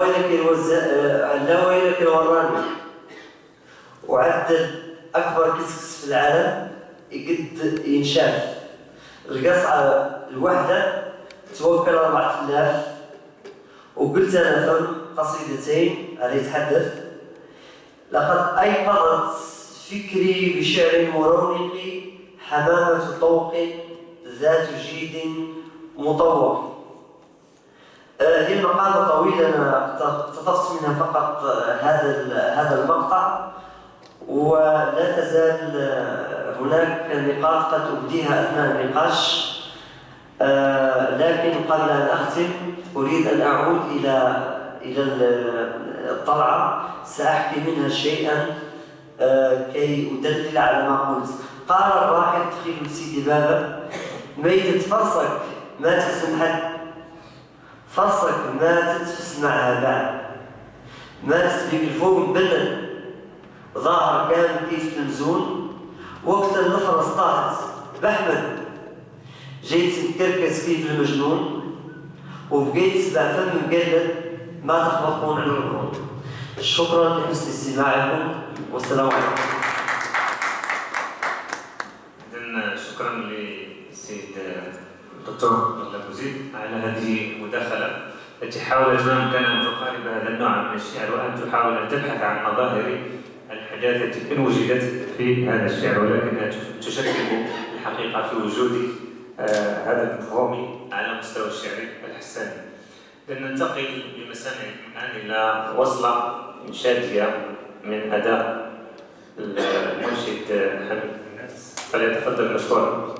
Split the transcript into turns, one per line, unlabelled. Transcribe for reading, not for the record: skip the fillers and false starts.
لا ويلك الوراني وعدل أكبر كسكس في العالم يقد ينشاف. القصعة الواحدة توكل 4000. وقلت أنا فم قصيدتين على يتحدث: لقد أيقظت فكري بشعر مرونق، حمامة طوق ذات جيد مطوق. هي المقالة طويلة، أنا اقتطفت منها فقط هذا المقطع، ولا تزال هناك نقاط قد أبديها أثناء النقاش، لكن قبل أن أختم أريد أن أعود إلى الطلعة. سأحكي منها شيئا كي أدلل على ما قلت. قال الراحل تخيل سيدي بابا: ميتة فرصك ما تحسن حد، فرصك ما تتفس معها بعد، ما تسبيك الفوق مبلل، ظاهر كان كيف تنزون، وقت النفرس طاحت بأحمد، جيت تكركس كيف المجنون، وبقيت سبع فم مقلد ما تخبطون على القرون. شكرا لحسن استماعكم والسلام عليكم.
إذن شكرا للسيد الدكتور لابوزيد على هذه المداخلة التي حاولت بإمكانها أن تقارب هذا النوع من الشعر، وأن تحاول أن تبحث عن مظاهر الحداثة إن وجدت في هذا الشعر، ولكنها تشكل الحقيقة في وجود هذا المفهوم على مستوى الشعر الحساني. لن ننتقل بمسامعكم الآن إلى وصلة إنشادية من أداء المنشد حميد الناس، فليتفضل مشكورا.